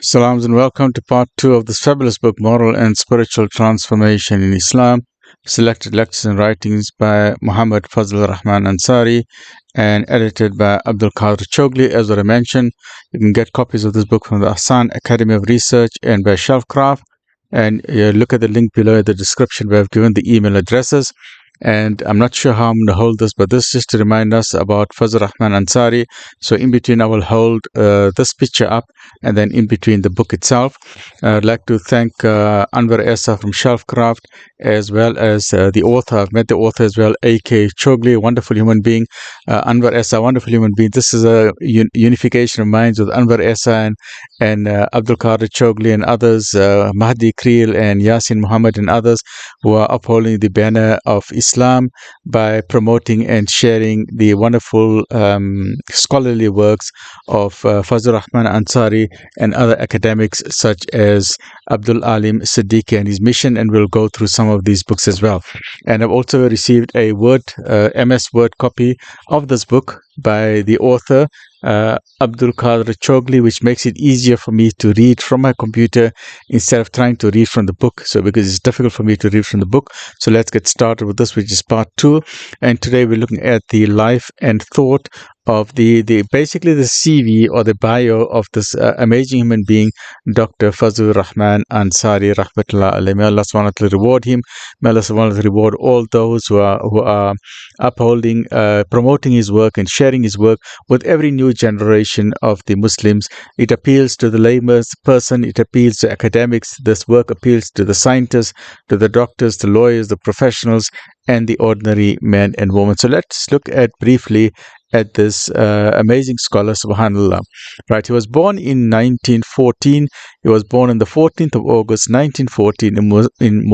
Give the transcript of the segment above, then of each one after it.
Salams and welcome to part 2 of this fabulous book, Moral and Spiritual Transformation in Islam. Selected lectures and writings by Muhammad Fazlur Rahman Ansari and edited by Abdul Choughley. As I mentioned, you can get copies of this book from the Ahsan Academy of Research and by Shelvcraft. And look at the link below in the description where I've given the email addresses. And I'm not sure how I'm going to hold this, but this is just to remind us about Fazlur Rahman Ansari. So in between, I will hold this picture up, and then in between the book itself. I'd like to thank Anwar Essa from Shelvcraft, as well as the author. I've met the author as well, A.K. Choughley, a wonderful human being. Anwar Essa, a wonderful human being. This is a unification of minds with Anwar Essa and Abdul Choughley and others, Mahdie Kriel and Yasin Muhammad and others, who are upholding the banner of Islam by promoting and sharing the wonderful scholarly works of Fazlur Rahman Ansari and other academics such as Abdul Alim Siddiqui and his mission, and we'll go through some of these books as well. And I've also received a MS Word copy of this book by the author, Abdul Choughley, which makes it easier for me to read from my computer instead of trying to read from the book. So because it's difficult for me to read from the book. So let's get started with this, which is part 2. And today we're looking at the life and thought of the basically the CV or the bio of this amazing human being, Dr. Fazlur Rahman Ansari, Rah'ma'tul'laah. May Allah subhanahu wa ta'ala reward him. May Allah subhanahu wa ta'ala reward all those who are upholding, promoting his work and sharing his work with every new generation of the Muslims. It appeals to the layman's person, it appeals to academics. This work appeals to the scientists, to the doctors, the lawyers, the professionals, and the ordinary man and woman. So let's look at briefly at this amazing scholar, subhanallah. Right, he was born in 1914. He was born on the 14th of August 1914 in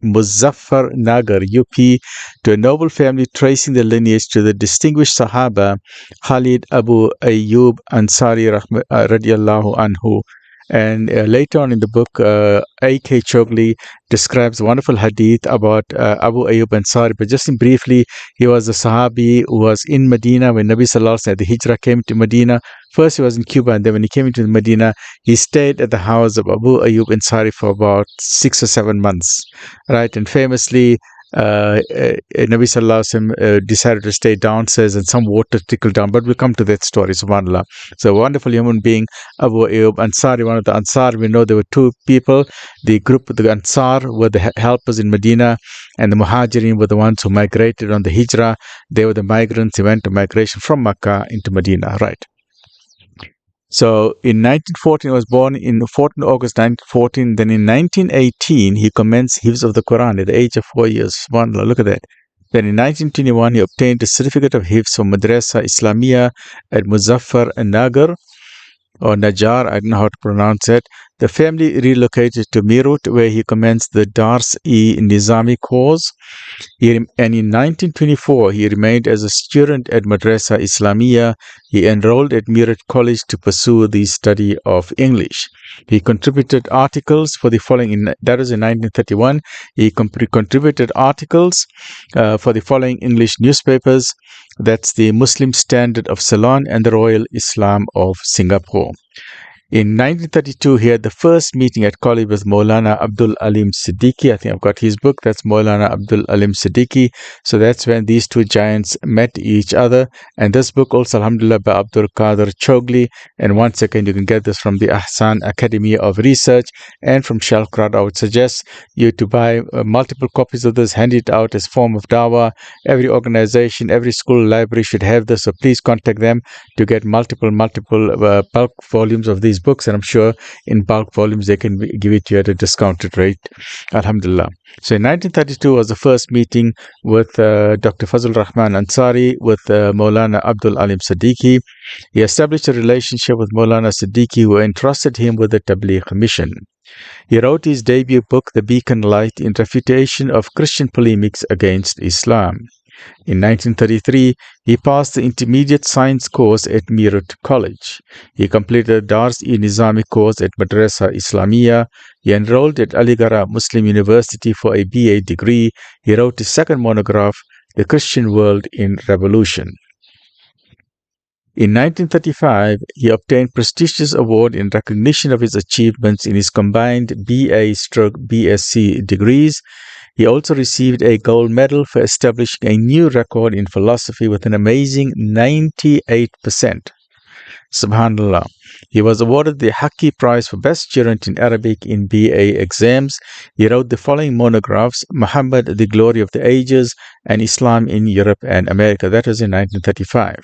Muzaffar Nagar, UP, to a noble family tracing the lineage to the distinguished Sahaba Khalid Abu Ayyub Ansari radiallahu anhu. And later on in the book, A.K. Choughley describes a wonderful hadith about Abu Ayyub Ansari. But just in briefly, he was a Sahabi who was in Medina when Nabi Sallallahu Alaihi Wasallam, the Hijrah, came to Medina. First he was in Cuba, and then when he came into Medina, he stayed at the house of Abu Ayyub Ansari for about 6 or 7 months. Right, and famously, Nabi Sallallahu Alaihi Wasallam decided to stay downstairs and some water trickled down, but we'll come to that story, subhanAllah. So a wonderful human being, Abu Ayyub Ansari, one of the Ansar. We know there were two people. The group, the Ansar, were the helpers in Medina, and the Muhajirin were the ones who migrated on the Hijrah. They were the migrants. They went to migration from Makkah into Medina, right? So in 1914, he was born in 14 August 1914. Then in 1918, he commenced Hifz of the Quran at the age of 4 years. SubhanAllah, look at that. Then in 1921, he obtained a certificate of Hifz from Madrasa Islamia at Muzaffar Nagar, or Najjar, I don't know how to pronounce it. The family relocated to Meerut, where he commenced the Dars-e-Nizami course. And in 1924, he remained as a student at Madrasa Islamia. He enrolled at Meerut College to pursue the study of English. He contributed articles for the following, that was in 1931. He contributed articles for the following English newspapers. That's the Muslim Standard of Ceylon and the Royal Islam of Singapore. In 1932, he had the first meeting at college with Maulana Abdul Alim Siddiqui. I think I've got his book. That's Maulana Abdul Alim Siddiqui. So that's when these two giants met each other. And this book also, alhamdulillah, by Abdul Kader Choughley. And once again, you can get this from the Ahsan Academy of Research and from Shelvcraft. I would suggest you to buy multiple copies of this, hand it out as form of dawah. Every organization, every school library should have this. So please contact them to get multiple bulk volumes of these books, and I'm sure in bulk volumes they can give it to you at a discounted rate, alhamdulillah. So in 1932 was the first meeting with Dr. Fazlur Rahman Ansari with Maulana Abdul Alim Siddiqui. He established a relationship with Maulana Siddiqui, who entrusted him with the Tabligh mission. He wrote his debut book, The Beacon Light, in refutation of Christian polemics against Islam. In 1933, he passed the intermediate science course at Meerut College. He completed the Dars-e-Nizami course at Madrasa Islamia. He enrolled at Aligarh Muslim University for a BA degree. He wrote his second monograph, The Christian World in Revolution. In 1935, he obtained prestigious award in recognition of his achievements in his combined BA/BSc degrees. He also received a gold medal for establishing a new record in philosophy with an amazing 98%. Subhanallah. He was awarded the Haqqi Prize for Best Student in Arabic in BA exams. He wrote the following monographs: Muhammad, the Glory of the Ages, and Islam in Europe and America. That was in 1935.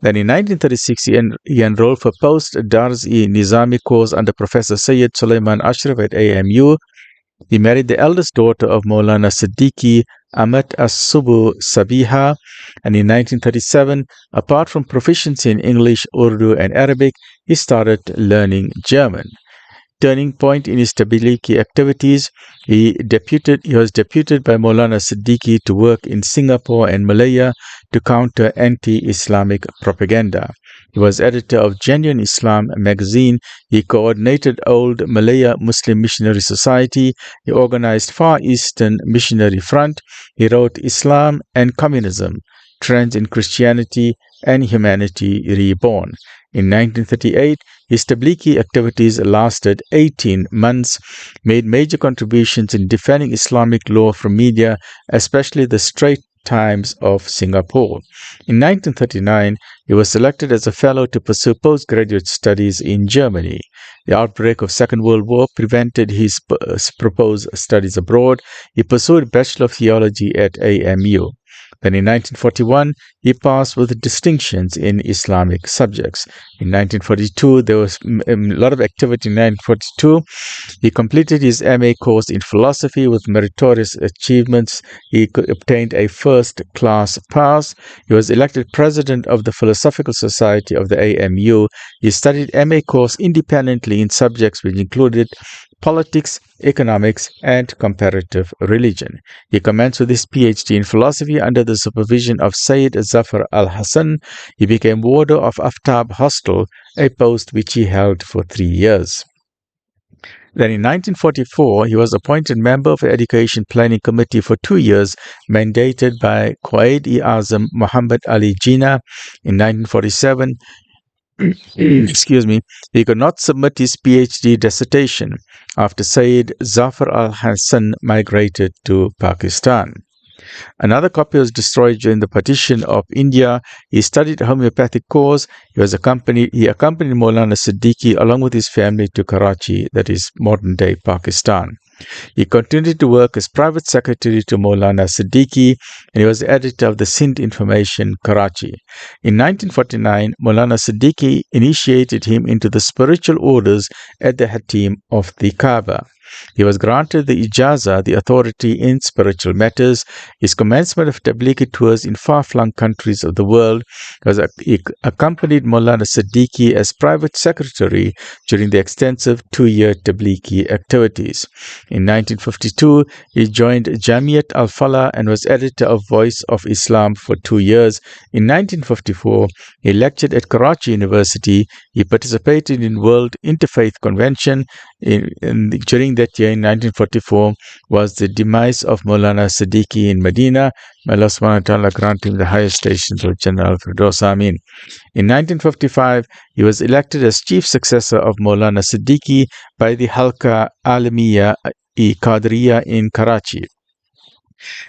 Then in 1936, he enrolled for post-Dar's-e-Nizami course under Professor Sayyid Sulaiman Ashraf at AMU. He married the eldest daughter of Maulana Siddiqui, Amat As-Subu Sabiha, and in 1937, apart from proficiency in English, Urdu, and Arabic, he started learning German. Turning point in his Tablighi activities, he was deputed by Maulana Siddiqui to work in Singapore and Malaya to counter anti-Islamic propaganda. He was editor of Genuine Islam magazine. He coordinated Old Malaya Muslim Missionary Society. He organized Far Eastern Missionary Front. He wrote Islam and Communism, Trends in Christianity and Humanity Reborn. In 1938, his Tablighi activities lasted 18 months, made major contributions in defending Islamic law from media, especially the Straits Times of Singapore. In 1939, he was selected as a fellow to pursue postgraduate studies in Germany. The outbreak of Second World War prevented his proposed studies abroad. He pursued Bachelor of Theology at AMU. Then in 1941, he passed with distinctions in Islamic subjects. In 1942, there was a lot of activity in 1942. He completed his MA course in philosophy with meritorious achievements. He obtained a first-class pass. He was elected president of the Philosophical Society of the AMU. He studied MA course independently in subjects which included politics, economics, and comparative religion. He commenced with his PhD in philosophy under the supervision of Sayyid Zafar al-Hassan. He became warder of Aftab Hostel, a post which he held for 3 years. Then in 1944, he was appointed member of the Education Planning Committee for 2 years, mandated by Quaid-e-Azam Muhammad Ali Jinnah. In 1947, he could not submit his PhD dissertation after Sayyid Zafar al-Hassan migrated to Pakistan. Another copy was destroyed during the partition of India. He studied homeopathic course. He accompanied Maulana Siddiqui along with his family to Karachi, that is modern-day Pakistan. He continued to work as private secretary to Maulana Siddiqui, and he was editor of the Sindh Information, Karachi. In 1949, Maulana Siddiqui initiated him into the spiritual orders at the Hatim of the Kaaba. He was granted the Ijaza, the authority in spiritual matters. His commencement of Tablighi tours in far-flung countries of the world he accompanied Maulana Siddiqui as private secretary during the extensive 2-year Tablighi activities. In 1952, he joined Jamiat al-Falah and was editor of Voice of Islam for 2 years. In 1954, he lectured at Karachi University. He participated in World Interfaith Convention. During that year, in 1944, was the demise of Maulana Siddiqui in Medina. May Allah subhanahu wa ta'ala grant him the highest stations of Jannah al-Firdaus. Ameen. In 1955, he was elected as chief successor of Maulana Siddiqui by the Halqa Alamiya-e-Qadriya in Karachi.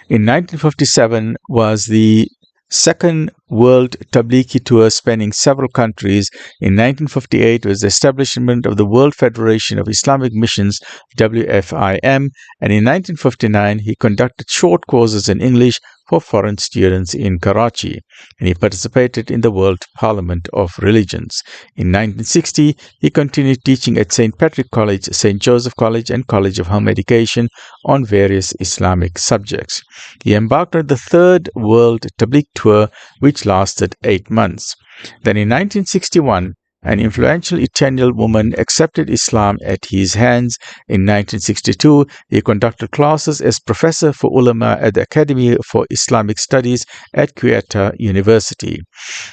In 1957 was the second World Tablighi Tour spanning several countries. In 1958 was the establishment of the World Federation of Islamic Missions, WFIM, and in 1959 he conducted short courses in English for foreign students in Karachi, and he participated in the World Parliament of Religions. In 1960, he continued teaching at St. Patrick College, St. Joseph College, and College of Home Education on various Islamic subjects. He embarked on the third World Tabligh Tour, which lasted 8 months. Then in 1961, An influential Italian woman accepted Islam at his hands. In 1962, he conducted classes as professor for ulama at the Academy for Islamic Studies at Quetta University.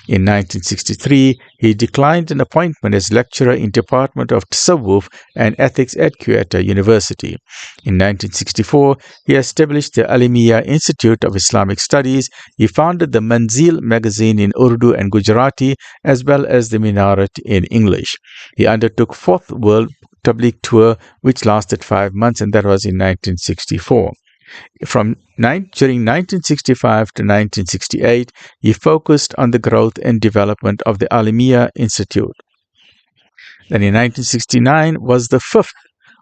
In 1963, he declined an appointment as lecturer in Department of Tasawwuf and Ethics at Quetta University. In 1964, he established the Alimiya Institute of Islamic Studies. He founded the Manzil magazine in Urdu and Gujarati, as well as the Minarat in English. He undertook Fourth World Tabligh Tour, which lasted 5 months, and that was in 1964. During 1965 to 1968, he focused on the growth and development of the Alimiya Institute. Then in 1969 was the Fifth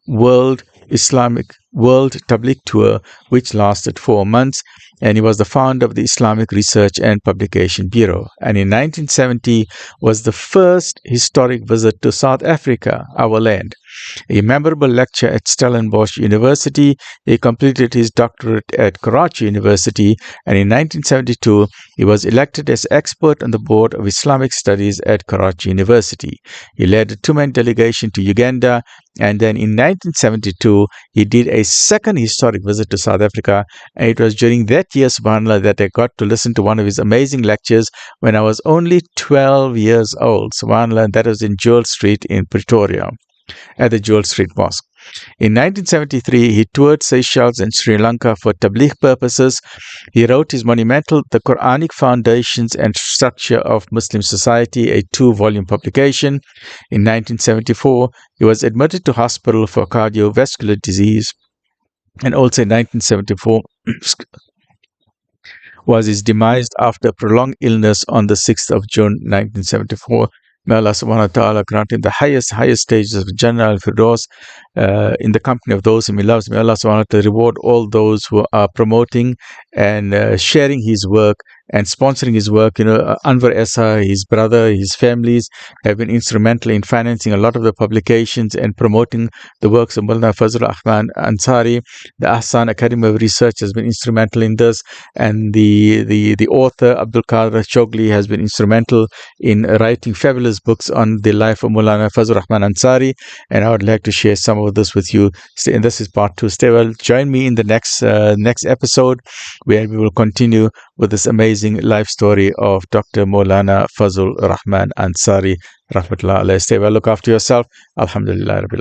World Tabligh Tour, which lasted 4 months, and he was the founder of the Islamic Research and Publication Bureau. And in 1970 was the first historic visit to South Africa, our land. A memorable lecture at Stellenbosch University. He completed his doctorate at Karachi University, and in 1972 he was elected as expert on the board of Islamic Studies at Karachi University. He led a two-man delegation to Uganda, and then in 1972 he did a second historic visit to South Africa, and it was during that year, subhanAllah, that I got to listen to one of his amazing lectures when I was only 12 years old, subhanAllah, and that was in Jewel Street in Pretoria, at the Jewel Street Mosque. In 1973, he toured Seychelles and Sri Lanka for tabligh purposes. He wrote his monumental The Quranic Foundations and Structure of Muslim Society, a 2-volume publication. In 1974, he was admitted to hospital for cardiovascular disease. And also in 1974 was his demise after prolonged illness on the 6th of June 1974. May Allah subhanahu wa ta'ala grant him the highest stages of Jannah al-Firdaus in the company of those whom he loves. May Allah subhanahu wa ta'ala reward all those who are promoting and sharing his work and sponsoring his work. Anwar Essa, his brother, his families have been instrumental in financing a lot of the publications and promoting the works of Maulana Fazlur Rahman Ansari. The Ahsan Academy of Research has been instrumental in this, and the author Abdul Kader Choughley has been instrumental in writing fabulous books on the life of Maulana Fazlur Rahman Ansari, and I would like to share some of this with you. And this is part 2. Stay well. Join me in the next episode, where we will continue with this amazing life story of Dr. Maulana Fazlur Rahman Ansari, Rah'ma'tul'laah. Stay well, look after yourself. Alhamdulillah Rabbil Alamin.